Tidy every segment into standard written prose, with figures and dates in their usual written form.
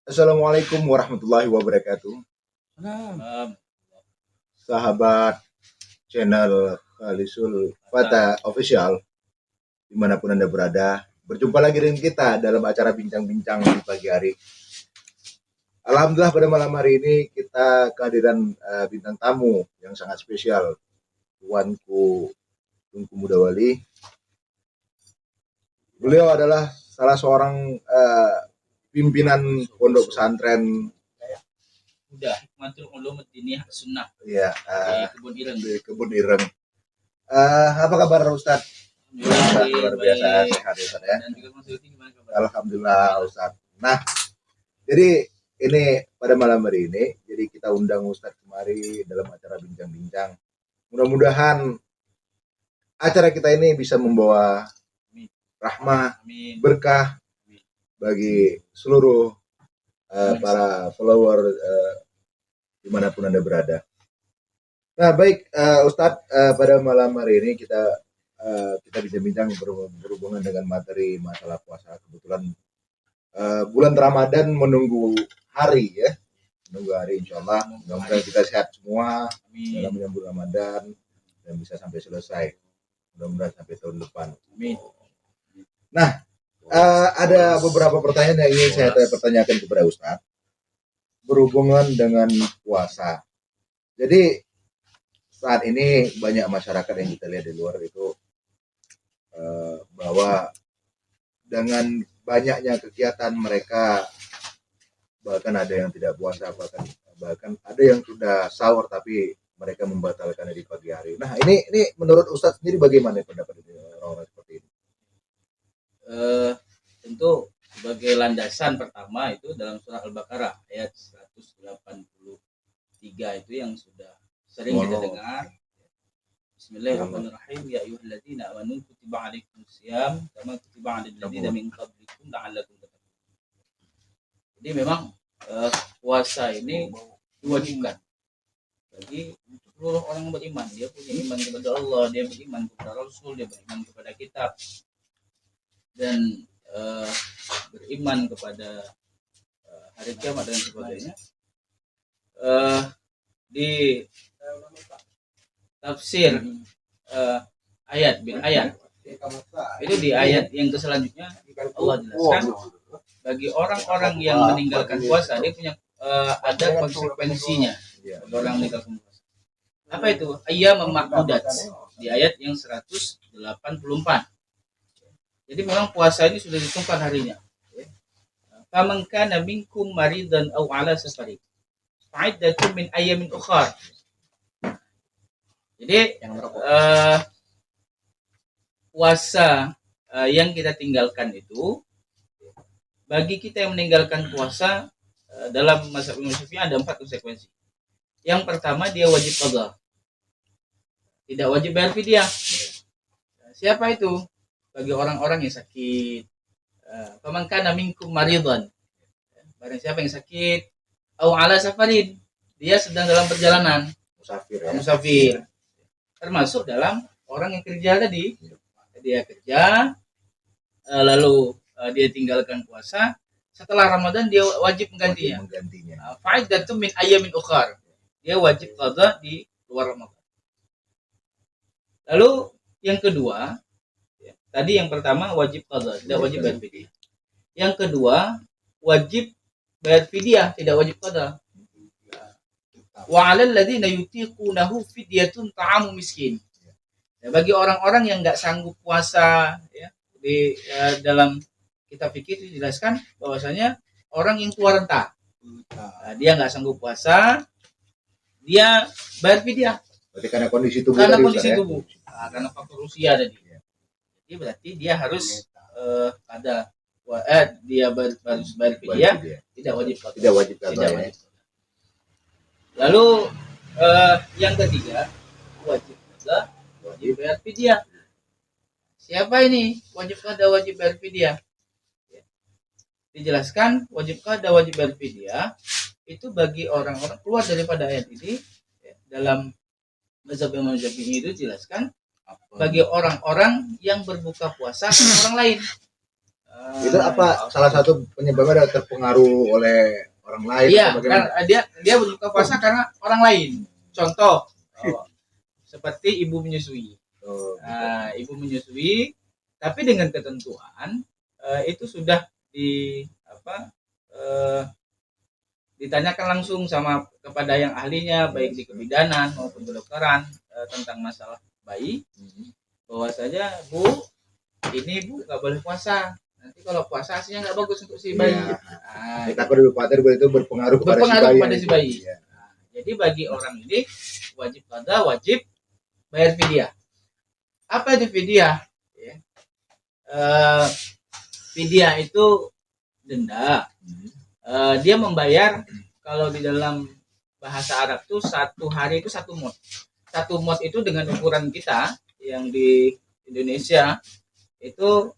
Assalamualaikum warahmatullahi wabarakatuh. Um, Sahabat channel Khalisul Fata Official, dimanapun Anda berada, berjumpa lagi dengan kita dalam acara bincang-bincang di pagi hari. Alhamdulillah pada malam hari ini kita kehadiran bintang tamu yang sangat spesial, Tuanku Tunku Mudawali. Beliau adalah salah seorang pimpinan pondok pesantren udah Hikmatul Ulum Diniyah Sunnah ya, di Kebun Ireng. di Kebun Ireng. Apa kabar Ustaz? Luar biasa sehat Ustaz ya. Dan juga Mas Yuti gimana kabar? Alhamdulillah Ustaz. Nah, jadi ini pada malam hari ini, jadi kita undang Ustaz kemari dalam acara bincang-bincang. Mudah-mudahan acara kita ini bisa membawa rahmah, Amin. berkah bagi seluruh para follower dimanapun Anda berada. Nah baik Ustadz, pada malam hari ini kita bincang-bincang berhubungan dengan materi masalah puasa. Kebetulan bulan Ramadan menunggu hari ya, insya Allah. Mudah-mudahan kita sehat semua dalam menyambut Ramadan dan bisa sampai selesai. Mudah-mudahan sampai tahun depan. Amin. Nah, ada beberapa pertanyaan yang ingin saya pertanyakan kepada Ustadz berhubungan dengan puasa. Jadi saat ini banyak masyarakat yang kita lihat di luar itu bahwa dengan banyaknya kegiatan mereka, bahkan ada yang tidak puasa, bahkan ada yang sudah sahur tapi mereka membatalkan di pagi hari. Nah ini menurut Ustadz sendiri bagaimana pendapat orang-orang seperti ini? Tentu sebagai landasan pertama itu dalam surah Al-Baqarah ayat 183 itu yang sudah sering kita dengar. Bismillahirrahmanirrahim. Ya ayyuhalladzina amanu kutiba alaikumusiyam kama kutiba alal ladzina min qablikum la'allakum tattaqun. Jadi memang puasa ini diwajibkan bagi seluruh orang yang beriman. Dia punya iman kepada Allah, dia beriman kepada Rasul, dia beriman kepada kitab, dan beriman kepada hari kiamat dan sebagainya. Di tafsir ayat bil ayat itu di ayat yang selanjutnya Allah jelaskan bagi orang-orang yang meninggalkan puasa dia punya ada konsekuensinya. Orang meninggalkan puasa apa itu? Ayyam ma'dudat di ayat yang 184. Jadi memang puasa ini sudah ditentukan harinya. Faman kana minkum maridan aw ala safarin fa'iddatun min ayyamin ukhar. Jadi puasa yang kita tinggalkan itu, bagi kita yang meninggalkan puasa dalam mazhab Imam Syafi'i ada 4 konsekuensi. Yang pertama, dia wajib qadha. Tidak wajib bayar fidyah. Siapa itu? Bagi orang-orang yang sakit. Faman kana minkum maridan. Barang siapa yang sakit, au ala safarin, dia sedang dalam perjalanan, musafir. Termasuk dalam orang yang kerja tadi. Dia kerja lalu dia tinggalkan puasa, setelah Ramadan dia wajib menggantinya. Fa'iddatun min ayyamin ukhar. Dia wajib qadha di luar Ramadan. Lalu yang kedua, tadi yang pertama wajib qadha, tidak wajib bayar fidyah. Yang kedua, wajib bayar fidyah, tidak wajib qadha. Wa 'alal ladzina yutiqunahu fidyatun ta'amu miskin. Ya, bagi orang-orang yang enggak sanggup puasa ya, di dalam kitab fikih itu dijelaskan bahwasanya orang yang tua renta. Nah, dia enggak sanggup puasa, dia bayar fidyah. Berarti karena kondisi tubuh. Karena faktor usia tadi. Jadi berarti dia harus dia harus bayar fidyah, tidak wajib qadha. Lalu yang ketiga, wajib qadha, wajib bayar fidyah. Siapa ini wajib qadha, wajib bayar fidyah? Dijelaskan wajib qadha, wajib bayar fidyah itu bagi orang-orang keluar daripada ayat ini dalam mazhab Imam Syafi'i itu dijelaskan bagi orang-orang yang berbuka puasa dengan orang lain. Itu apa salah satu penyebabnya adalah terpengaruh oleh orang lain Iya, atau bagaimana? dia berbuka puasa karena orang lain. Contoh, seperti ibu menyusui. Oh, Ibu menyusui, tapi dengan ketentuan itu sudah di apa ditanyakan langsung kepada yang ahlinya, baik di kebidanan maupun kedokteran tentang masalah bayi. Bahwa saja Bu, ini Bu nggak boleh puasa. Nanti kalau puasa hasilnya nggak bagus untuk si bayi. Iya. Takut dulu khawatir itu berpengaruh kepada si bayi. Iya. Jadi bagi orang ini wajib qada, wajib bayar fidyah. Apa itu fidyah? Ya. Fidyah itu denda. Dia membayar, kalau di dalam bahasa Arab tuh satu hari itu satu mud. Satu mud itu dengan ukuran kita yang di Indonesia itu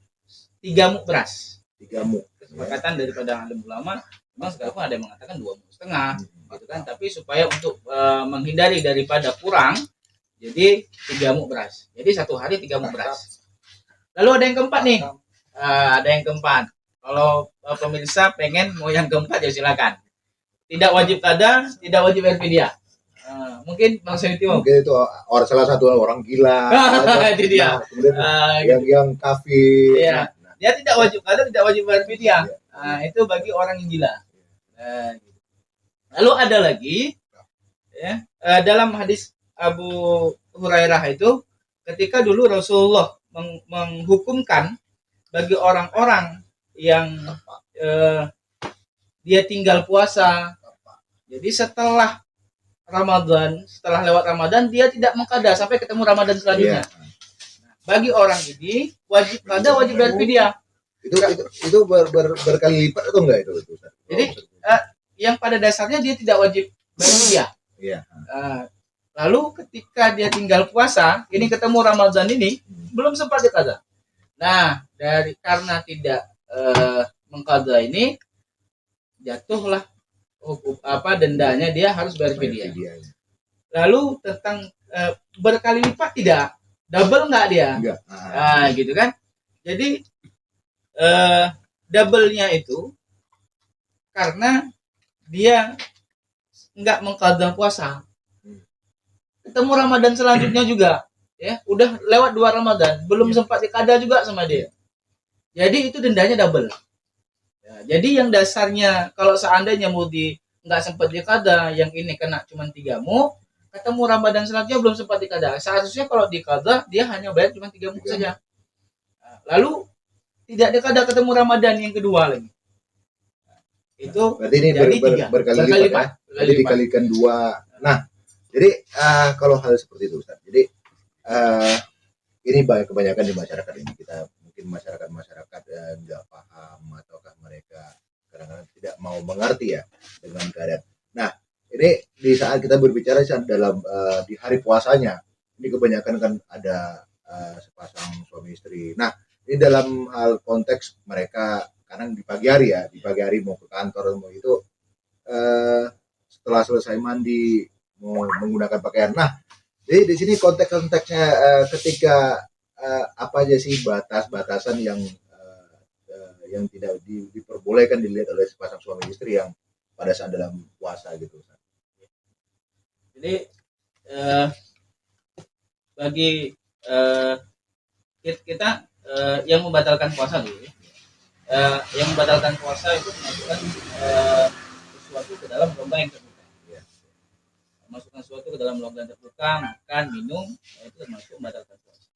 3 mud beras. 3 mud. Kesepakatan daripada alim ulama, memang sekarang pun ada yang mengatakan 2 mud setengah, gitu kan. Tapi supaya untuk menghindari daripada kurang, jadi 3 mud beras. Jadi satu hari 3 mud beras. Lalu ada yang keempat nih. Ada yang keempat. Kalau pemirsa pengen mau yang keempat ya silakan. Tidak wajib qada, tidak wajib bayar fidyah. Mungkin Bang Sayyidi mungkin itu salah satu orang gila. Itu dia. Kemudian yang kafir. Iya. Dia tidak wajib qada, tidak wajib bayar fidyah. Itu bagi orang yang gila. Gitu. Lalu ada lagi ya, dalam hadis Abu Hurairah itu, ketika dulu Rasulullah menghukumkan bagi orang-orang yang dia tinggal puasa. Jadi setelah Ramadan, setelah lewat Ramadan, dia tidak mengqada sampai ketemu Ramadan selanjutnya. Bagi orang ini wajib qada, wajib bayar fidyah. Itu berkali lipat atau enggak itu? Jadi yang pada dasarnya dia tidak wajib bayar fidyah. Iya. Lalu ketika dia tinggal puasa, ini ketemu Ramadan ini belum sempat dia qada. Nah, karena tidak mengqada ini, jatuhlah dendanya, dia harus bayar fidyah. Lalu tentang berkali lipat tidak, double nggak dia? Enggak. Gitu kan. Jadi double-nya itu karena dia nggak mengqada puasa. Ketemu Ramadan selanjutnya juga, ya udah lewat 2 Ramadan, belum sempat diqada juga sama dia. Jadi itu dendanya double. Jadi yang dasarnya kalau seandainya nggak sempat diqada, yang ini kena cuma 3 mud, ketemu Ramadan selanjutnya belum sempat diqada. Seharusnya kalau diqada dia hanya bayar cuma 3 mud saja. Lalu tidak diqada, ketemu Ramadan yang kedua lagi. Itu berarti ini berkali lipat. Jadi dikalikan 2. Nah, jadi kalau hal seperti itu Ustaz. Jadi ini kebanyakan di masyarakat ini, kita mungkin masyarakat nggak paham ataukah mereka kadang-kadang tidak mau mengerti ya dengan keadaan. Nah, ini di saat kita berbicara dalam di hari puasanya, ini kebanyakan kan ada sepasang suami istri. Nah, ini dalam hal konteks mereka kadang di pagi hari mau ke kantor, mau itu setelah selesai mandi mau menggunakan pakaian. Nah, jadi di sini konteks-konteksnya ketika apa aja sih batas-batasan yang tidak diperbolehkan dilihat oleh sepasang suami istri yang pada saat dalam puasa gitu. Jadi bagi kita yang membatalkan puasa dulu, yang membatalkan puasa itu memasukkan sesuatu ke dalam logam yang terbuka. Masukkan sesuatu ke dalam logam terbuka, makan, minum, itu termasuk membatalkan puasa.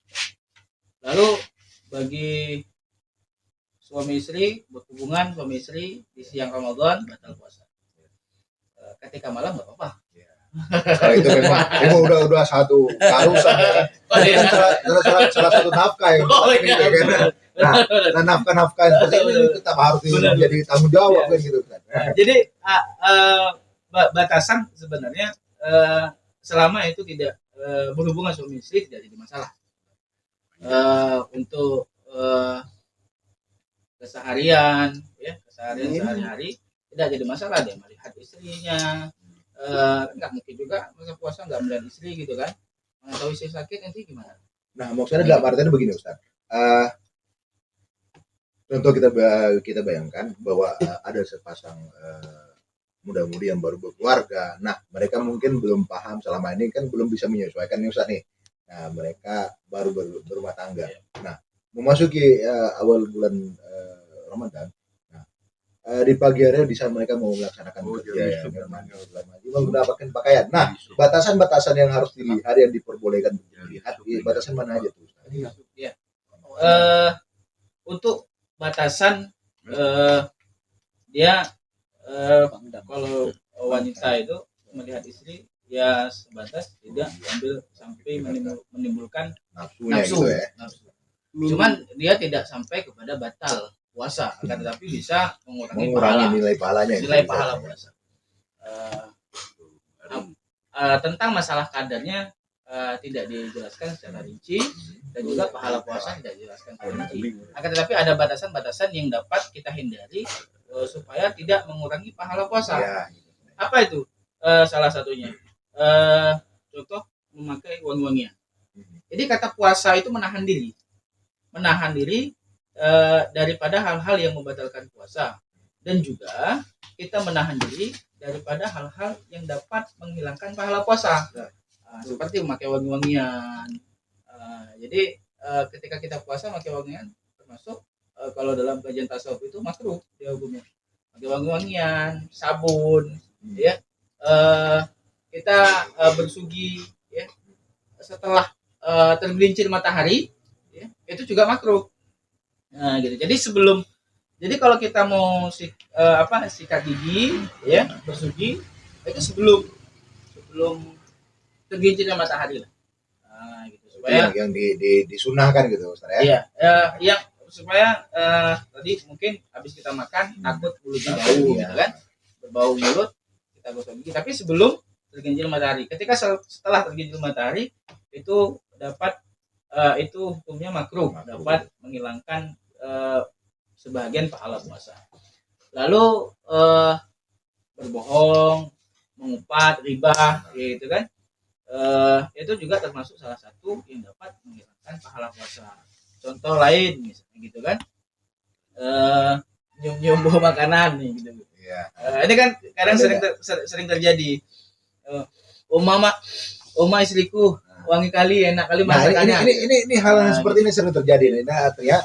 Lalu bagi suami istri, berhubungan suami istri di siang Ramadan batal puasa. Ketika malam nggak apa-apa. Kalau itu memang udah satu keharusan ya. Salah satu nafkah ya. Nah, nafkah seperti ini tetap harus menjadi tanggung jawab kan gitu kan. Jadi batasan sebenarnya selama itu tidak berhubungan suami istri tidak jadi masalah. Untuk keseharian sehari-hari tidak jadi masalah, dia melihat istrinya, nggak mungkin juga masa puasa nggak melihat istri gitu kan, mana tahu istri sakit nanti gimana. Nah, maksudnya dalam artinya begini Ustaz, contoh kita bayangkan bahwa ada sepasang muda-mudi yang baru berkeluarga. Nah, mereka mungkin belum paham selama ini kan belum bisa menyesuaikan nih Ustaz nih. Nah, mereka baru berumah tangga. Nah, memasuki awal bulan Ramadan. Nah, di pagi hari bisa mereka mau melaksanakan kerja mendapatkan pakaian. Nah, batasan-batasan yang harus dilihat yang diperbolehkan dilihat, batasan mana aja tuh? Ya. Untuk batasan dia kalau wanita itu melihat istri ya sebatas tidak ambil sampai menimbulkan nafsu. Gitu ya. Nafsu. Cuman dia tidak sampai kepada batal puasa, akan tetapi bisa mengurangi nilai pahalanya. Nilai pahala puasa. Tentang masalah kadarnya tidak dijelaskan secara rinci dan juga pahala puasa tidak dijelaskan secara rinci. Akan tetapi ada batasan-batasan yang dapat kita hindari supaya tidak mengurangi pahala puasa. Ya. Apa itu? Salah satunya contoh memakai wangi-wangian. Jadi kata puasa itu menahan diri daripada hal-hal yang membatalkan puasa, dan juga kita menahan diri daripada hal-hal yang dapat menghilangkan pahala puasa. Seperti memakai wangi-wangian. Jadi ketika kita puasa memakai wangian termasuk kalau dalam kajian tasawuf itu makruh dia hukumnya. Pakai wangi-wangian, sabun, ya. Kita bersugi ya setelah tergelincir matahari, ya, itu juga makruh. Nah, gitu. Jadi kalau kita mau sikat gigi, ya, bersugi itu sebelum tergelincirnya matahari lah. Nah, gitu. Supaya yang disunahkan gitu, Ustaz ya. Iya, yang supaya tadi mungkin habis kita makan takut mulutnya bau gitu kan. Berbau mulut, kita gosok gigi. Tapi sebelum tergelincir matahari. Ketika setelah tergelincir matahari itu dapat itu hukumnya makruh, dapat menghilangkan sebagian pahala puasa. Lalu berbohong, mengupat, riba, gitu kan, itu juga termasuk salah satu yang dapat menghilangkan pahala puasa. Contoh lain misalnya gitu kan, nyium-nyium bau makanan nih gitu. Ini kan kadang sering terjadi. Oma istriku wangi kali, enak kali masakannya. Ini hal yang seperti ini sering terjadi. Nah, artinya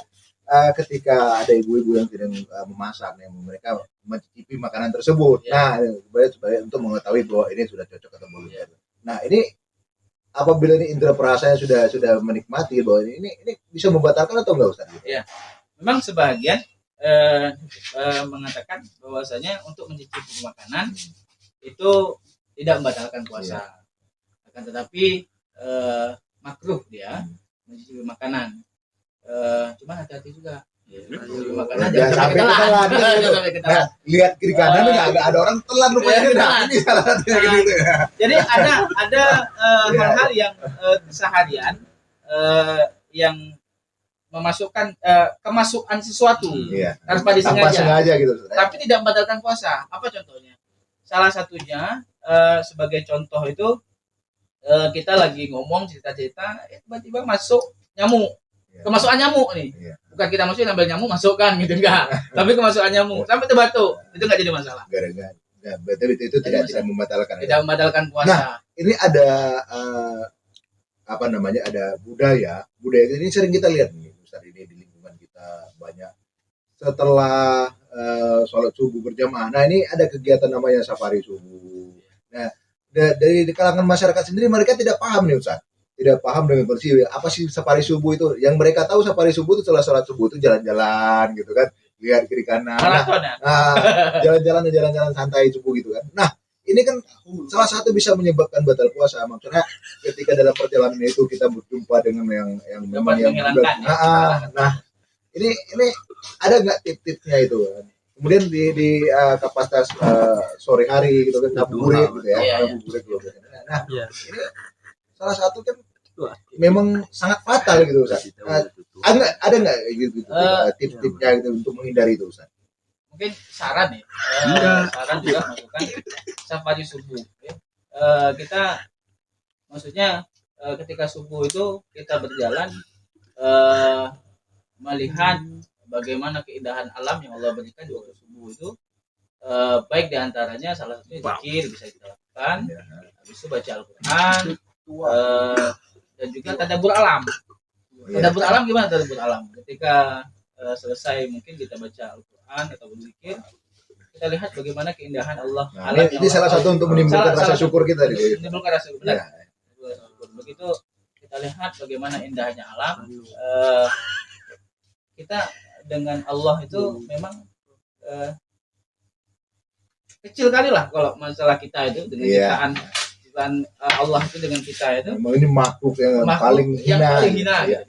ketika ada ibu-ibu yang sedang memasak, yang mereka mencicipi makanan tersebut, nah supaya untuk mengetahui bahwa ini sudah cocok atau belum. Nah, ini apabila ini indera perasanya sudah menikmati bahwa ini bisa membatalkan atau enggak, Ustaz? Iya, memang sebagian mengatakan bahwasanya untuk mencicipi makanan itu tidak membatalkan puasa. Akan tetapi makruh dia mencicipi makanan. Cuma hati-hati juga. Makanan jangan sampai ketelan. Lihat kiri kanan nggak ada orang telan rupanya. Ini salah satunya gitu ya. Jadi ada hal-hal yang seharian yang memasukkan kemasukan sesuatu tanpa disengaja gitu. Tapi tidak membatalkan puasa. Apa contohnya? Salah satunya sebagai contoh itu kita lagi ngomong cerita-cerita, tiba-tiba masuk nyamuk. Kemasukan nyamuk nih. Bukan kita masukin ambil nyamuk masukkan gitu enggak. Tapi kemasukan nyamuk sampai terbatuk. Itu enggak jadi masalah. Betul itu tidak membatalkan. Tidak membatalkan puasa. Nah, ini ada ada budaya ini sering kita lihat nih Ustaz, ini di lingkungan kita banyak setelah sholat subuh berjamaah. Nah, ini ada kegiatan namanya safari subuh. Nah, dari kalangan masyarakat sendiri mereka tidak paham nih Ustaz. Tidak paham dengan kondisi apa sih safari subuh itu. Yang mereka tahu safari subuh itu setelah sholat subuh itu jalan-jalan gitu kan, lihat kiri kanan, jalan-jalan santai subuh gitu kan. Nah, ini kan salah satu bisa menyebabkan batal puasa. Maksudnya ketika dalam perjalanan itu kita berjumpa dengan yang memang yang ini ada nggak tip-tipnya itu kan? Kemudian di kapasitas sore hari gitu kan, ngabuburit gitu ya, ngabuburit gitu. Nah, ini salah satu kan memang sangat fatal gitu Ustaz. Ada nggak gitu tips-tipsnya gitu untuk menghindari itu Ustaz? Mungkin saran ya, saran juga masukan safari subuh. Ya. Kita maksudnya ketika subuh itu kita berjalan melihat bagaimana keindahan alam yang Allah berikan di waktu subuh itu. Baik diantaranya salah satunya zikir bisa kita lakukan, habis itu baca Al-Quran, dan juga tadabbur alam. Tadabbur alam gimana tadabbur alam? Ketika selesai mungkin kita baca Al-Quran atau berzikir, kita lihat bagaimana keindahan Allah. Nah, ini salah satu untuk menimbulkan rasa syukur kita. Menimbulkan rasa syukur. Begitu kita lihat bagaimana indahnya alam, kita dengan Allah itu memang kecil kali lah kalau masalah kita itu dengan ciptaan Allah itu dengan kita itu. Memang ini makhluk yang paling hina. Gitu, ya.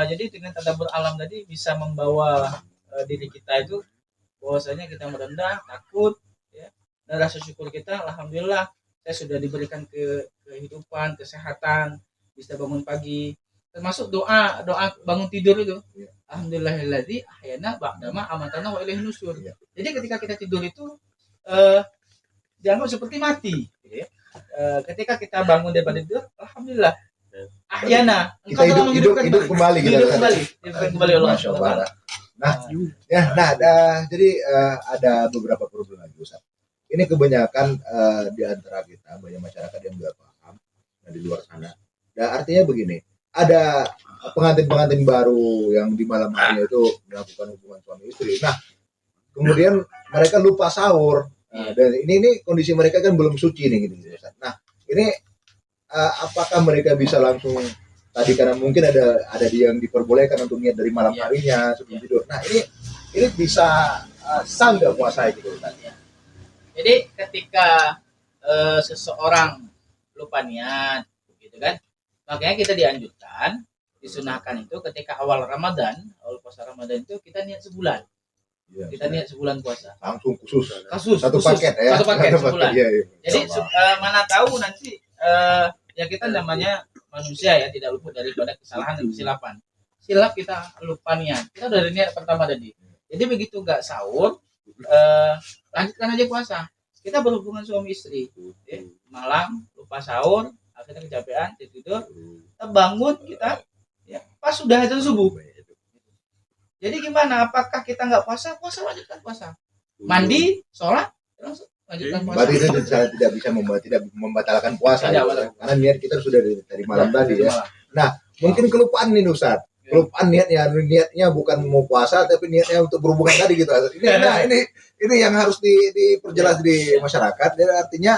Jadi dengan tadabbur alam tadi bisa membawa diri kita itu bahwasanya kita merendah, takut, ya, dan rasa syukur kita, alhamdulillah saya sudah diberikan kehidupan, kesehatan, bisa bangun pagi, termasuk doa bangun tidur itu. Alhamdulillahilladzi ahyana ba'dama amatana wa ilaihin nusyur. Jadi ketika kita tidur itu dianggap seperti mati, gitu ya. Ketika kita bangun daripada tidur, alhamdulillah ahyana, engkau telah menghidupkan kembali, kembali Allah. Jadi ada beberapa problem lagi, Ustaz. Ini kebanyakan di antara kita, banyak masyarakat yang nggak paham di luar sana. Nah, artinya begini, ada pengantin-pengantin baru yang di malam hari itu melakukan hubungan suami istri. Nah, kemudian mereka lupa sahur. Dan ini kondisi mereka kan belum suci nih gitu. Nah, ini apakah mereka bisa langsung tadi, karena mungkin ada yang diperbolehkan untuk niat dari malam harinya sebelum tidur. Nah, ini bisa sah nggak puasa gitu kan? Jadi ketika seseorang lupa niat, gitu kan, makanya kita dianjurkan, disunahkan itu ketika awal puasa Ramadan itu kita niat sebulan. Kita niat sebulan puasa. Langsung khusus. Satu paket sebulan. Jadi mana tahu nanti ya kita namanya manusia ya, tidak luput daripada kesalahan dan kesilapan. Silap kita lupa niat. Kita udah niat pertama tadi. Jadi begitu nggak sahur, lanjutkan aja puasa. Kita berhubungan suami istri, malam lupa sahur, akhirnya kecapean, tidur, kita bangun kita, ya pas sudah azan subuh. Jadi gimana? Apakah kita nggak puasa? Puasa, lanjutkan puasa. Mandi, sholat, langsung lanjutkan puasa. Berarti itu tidak bisa membatalkan puasa, karena niat kita sudah dari malam tadi ya. Nah, mungkin kelupaan nih Ustaz. Kelupaan niatnya bukan mau puasa, tapi niatnya untuk berhubungan tadi gitu. Ini yang harus diperjelas di masyarakat. Jadi artinya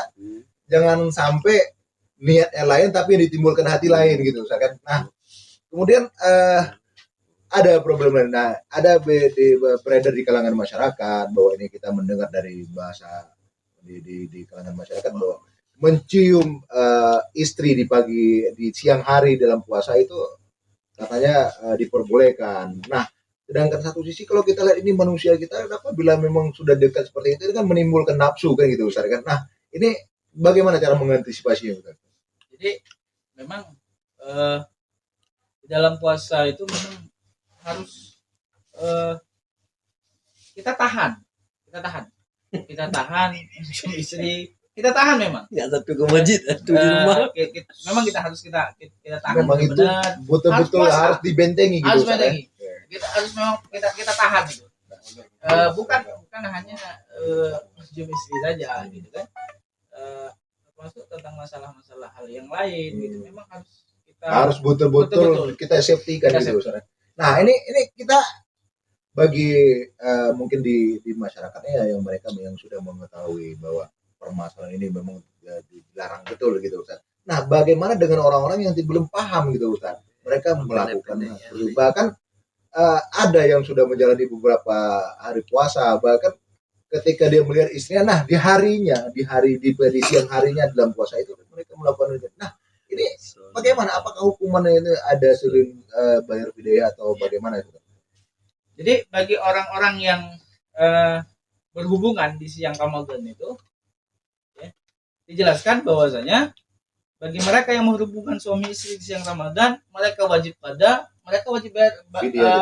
jangan sampai niatnya lain tapi yang ditimbulkan hati lain gitu Ustaz kan. Nah, kemudian ada problem lain. Nah, ada beredar di kalangan masyarakat bahwa ini kita mendengar dari bahasa di kalangan masyarakat bahwa mencium istri di siang hari dalam puasa itu katanya diperbolehkan. Nah, sedangkan satu sisi kalau kita lihat ini manusia kita apabila memang sudah dekat seperti itu kan menimbulkan nafsu kan gitu Ustaz kan. Nah, ini bagaimana cara mengantisipasinya Ustaz? Jadi memang di dalam puasa itu memang harus kita tahan istri, kita tahan memang. Nggak sampai ke masjid, di rumah. Memang kita harus kita tahan. Memang itu betul-betul harus dibentengi gitu. Harus bentengi. Kita harus memang kita tahan gitu. Bukan hanya cium istri saja gitu kan. Termasuk tentang masalah-masalah hal yang lain gitu. Memang harus betul-betul kita safety kan gitu. Nah, ini kita bagi mungkin di masyarakatnya yang mereka yang sudah mengetahui bahwa permasalahan ini memang dilarang betul gitu Ustaz. Nah, bagaimana dengan orang-orang yang belum paham gitu Ustaz? Mereka melakukan bahkan ada yang sudah menjalani beberapa hari puasa, bahkan ketika dia melihat istrinya, nah di siang harinya dalam puasa itu mereka melakukan itu. Nah, ini bagaimana? Apakah hukumannya itu ada sering bayar fidyah atau bagaimana itu? Jadi bagi orang-orang yang berhubungan di siang Ramadan itu, ya, dijelaskan bahwasanya bagi mereka yang berhubungan suami istri di siang Ramadan, mereka wajib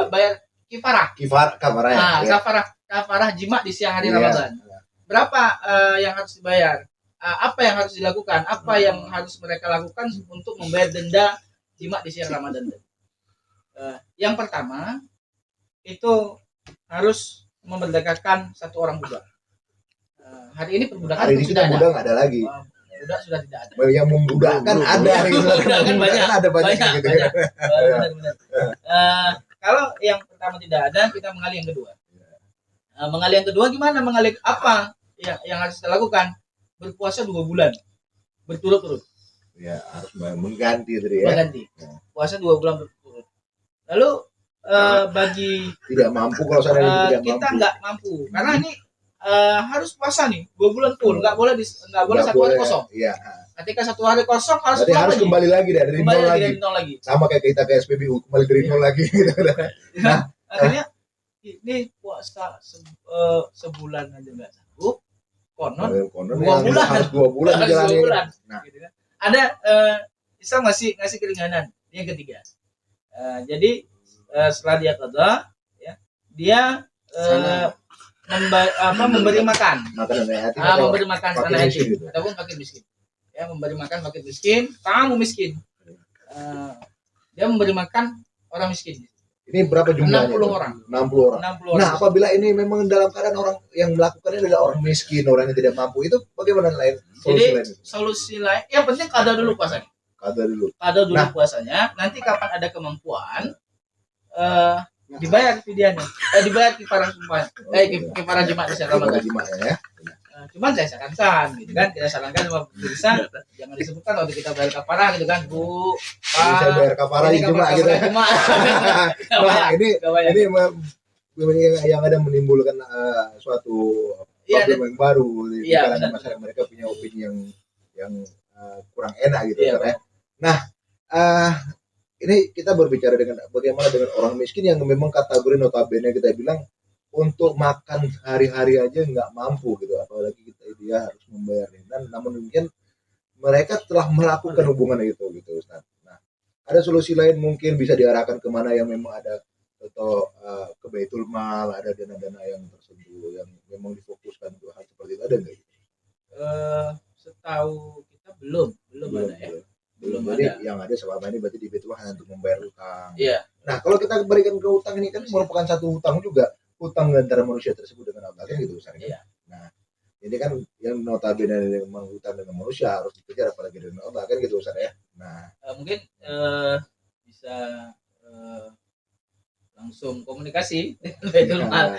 bayar kifarah. Kafarah. Ya. Kafarah jima di siang hari Ramadan. Berapa yang harus dibayar? Apa yang harus dilakukan? Apa yang harus mereka lakukan untuk membayar denda jima di siang Ramadan? Yang pertama, itu harus memerdekakan satu orang budak. Hari ini perbudakan Hari ini sudah kita ada. budak nggak ada lagi. Budak sudah tidak ada. Yang membudakkan Belum. ada gitu. Membudakkan banyak. Ada banyak gitu. Banyak. Benar-benar. Kalau yang pertama tidak ada, kita mengalih yang kedua. Mengalih yang kedua gimana? Mengalih apa? Yang harus kita lakukan? Berpuasa 2 bulan berturut-turut. Ya harus mengganti tadi ya. Mengganti. Puasa 2 bulan berturut-turut. Lalu bagi Tidak mampu kalau seandainya tidak kita mampu. nggak mampu, karena ini harus puasa nih 2 bulan full, nggak boleh nggak boleh Nggak 1 hari boleh. kosong. Iya. Ketika 1 hari kosong harus Berarti pulang harus lagi. kembali lagi dari Kembali nol lagi lagi. dari nol lagi. Sama kayak kita ke SPBU kembali dari nol lagi gitu. Akhirnya ini puasa sebulan aja nggak sanggup, konon Konon 2 yang bulan. harus 2 bulan Harus dijalani. 2 bulan. Nah, Gitu kan. Ada Islam ngasih keringanan yang ketiga. Jadi setelah dia qada, ya, dia memberi makan, makanan yatim memberi makan fakir anak miskin yatim gitu. ataupun fakir miskin. Ya, memberi makan fakir miskin, kamu miskin. Dia memberi makan orang miskin. Ini berapa jumlahnya? 60 orang. 60 orang. 60 orang. Nah, apabila ini memang dalam keadaan orang yang melakukannya adalah orang miskin, orang yang tidak mampu, itu bagaimana lain? Jadi Solusi lain? solusi lain, yang penting kada dulu puasanya. Kada dulu. Kada dulu Nah. puasanya. Nanti kapan ada kemampuan, dibayar fidyahnya, dibayar kifarah sumpah, kifarah jumat di Ramadan. Jemaahnya ya. Cuman saya sarankan, gitu kan, kita sarankan sama pemirsa jangan disebutkan waktu kita bayar kafarah, gitu kan, Bu. Jadi saya bayar kafarah ini cuma gitu. kafarah Jumat. Nggak Nah, bayar, ini nggak bayar. yang ada menimbulkan suatu Iya, problem yang baru di Iya, kalangan benar. masyarakat. Mereka punya opini yang kurang enak gitu Iya, kan ya. Nah, ini kita berbicara dengan bagaimana dengan orang miskin yang memang kategori notabene kita bilang untuk makan hari-hari aja nggak mampu gitu, apalagi dia harus membayar dan namun demikian mereka telah melakukan hubungan itu gitu Ustaz. Nah, ada solusi lain mungkin bisa diarahkan kemana yang memang ada atau ke Baitul Mal, ada dana-dana yang tersentuh yang memang difokuskan untuk hal seperti itu, ada nggak? Setahu kita belum ada ya. Belum Jadi ada. yang ada selama ini berarti di Baitul Mal hanya untuk membayar utang. Iya. Nah, kalau kita berikan ke utang ini kan merupakan satu utang juga, utang antara manusia tersebut dengan Allah kan gitu Ustaz. Iya. Nah, ini kan yang notabene memang utang dengan manusia harus dikejar apalagi dengan Allah kan gitu Ustaz ya. Nah, Mungkin bisa langsung komunikasi dengan Baitul Mal.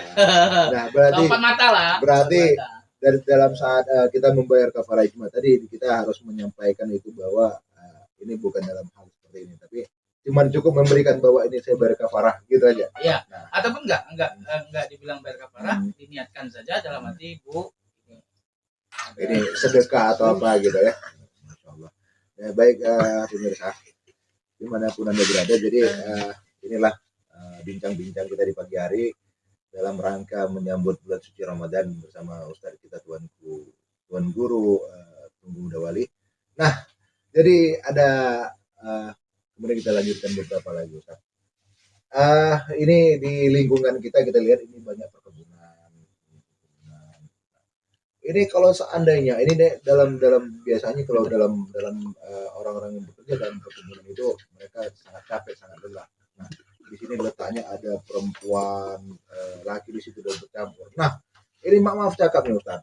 nah berarti Empat mata lah. berarti- Empat mata. dari dalam saat kita membayar kafarah ijma tadi kita harus menyampaikan itu bahwa ini bukan dalam hal seperti ini, tapi cuman cukup memberikan bahwa ini saya bayar kafarah gitu aja. Iya. Nah. Ataupun enggak dibilang bayar kafarah, diniatkan saja dalam hati, Bu. Ini sedekah atau apa gitu ya. Masya Allah. Ya, baik pemirsa dimanapun Anda berada, jadi inilah bincang-bincang kita di pagi hari dalam rangka menyambut bulan suci Ramadan bersama Ustadz kita Tuan Guru Tunggu Dawali. Nah, jadi ada kemudian kita lanjutkan beberapa lagi Ustadz. Ini di lingkungan kita lihat ini banyak perkebunan. Ini kalau seandainya ini dalam biasanya kalau dalam orang-orang yang bekerja dalam perkebunan itu mereka sangat capek, sangat lelah. Nah, di sini letaknya ada perempuan, laki di situ dan bercampur. Nah, ini maaf cakap nih Ustaz.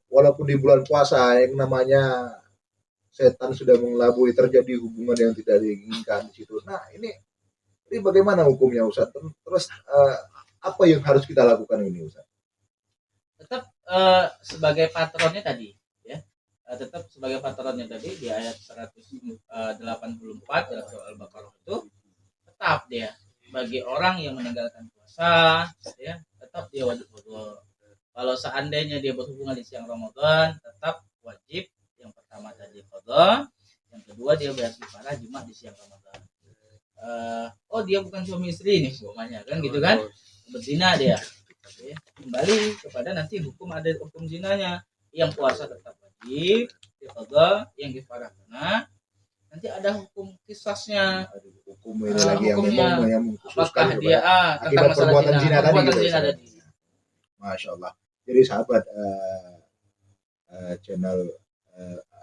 Walaupun di bulan puasa yang namanya setan sudah mengelabui, terjadi hubungan yang tidak diinginkan di situ. Nah, ini bagaimana hukumnya Ustaz? Terus apa yang harus kita lakukan ini Ustaz? Tetap sebagai patronnya tadi, ya. Tetap sebagai patronnya tadi di ayat 184 dalam surah Al-Baqarah itu tetap dia bagi orang yang meninggalkan puasa, ya, tetap dia wajib qada. Kalau seandainya dia berhubungan di siang Ramadan, tetap wajib yang pertama tadi qada, yang kedua dia bayar kafarah jima di siang Ramadan. Dia bukan suami istri ini umpamanya kan gitu kan, berzina dia. Oke. Kembali kepada nanti ada hukum zinanya. Yang puasa tetap wajib qada, yang kafarah kena. Nanti ada hukum kisasnya. Hukum ini lagi yang hukumnya. memang yang Apakah mengkhususkan dia akibat tentang masalah perbuatan zina tadi perbuatan gitu ya, zina Ustaz? tadi. Masya Allah. Jadi sahabat channel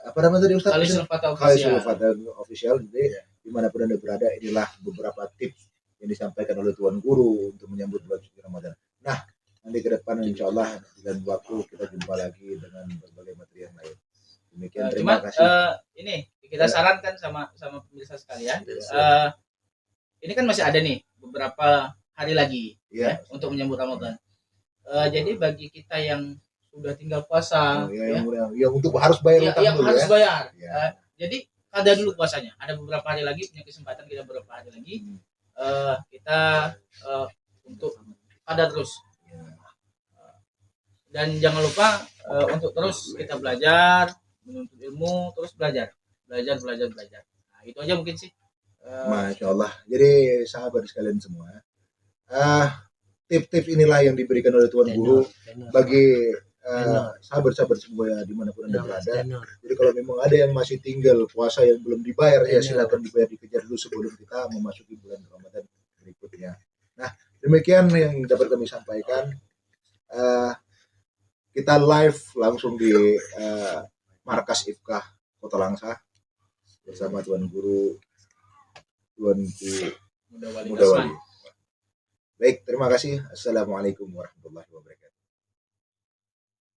apa namanya tadi Ustaz? Khalisul Fatah Khalisul Official. Fatah Official. Jadi dimanapun Anda berada, inilah beberapa tips yang disampaikan oleh Tuan Guru untuk menyambut bulan suci Ramadan. Nah, nanti ke depan insya Allah dan waktu kita jumpa lagi dengan berbagai materi yang lain. Demikian, terima Cuman kasih. ini kita Ya. sarankan sama pemirsa sekalian, ini kan masih ada nih beberapa hari lagi Ya. untuk menyambut Ramadan. Jadi bagi kita yang sudah tinggal puasa, Yang untuk harus bayar utang yang dulu harus ya. bayar. Ya. Jadi ada dulu puasanya. Ada beberapa hari lagi, punya kesempatan kita beberapa hari lagi. Kita untuk ada terus. Dan jangan lupa untuk terus kita belajar, menuntut ilmu, terus belajar. Nah, itu aja mungkin sih. Masya Allah. Jadi sahabat sekalian semua, tips-tips inilah yang diberikan oleh Tuan Guru bagi sahabat-sahabat semua dimanapun Anda berada. Jadi kalau memang ada yang masih tinggal puasa yang belum dibayar, ya silakan dibayar, dikejar dulu sebelum kita memasuki bulan Ramadan berikutnya. Nah, demikian yang dapat kami sampaikan. Kita live langsung di Markas Ifkah Kota Langsa bersama Tuan Guru Tuanku Mudawali. Baik, terima kasih. Assalamualaikum warahmatullahi wabarakatuh.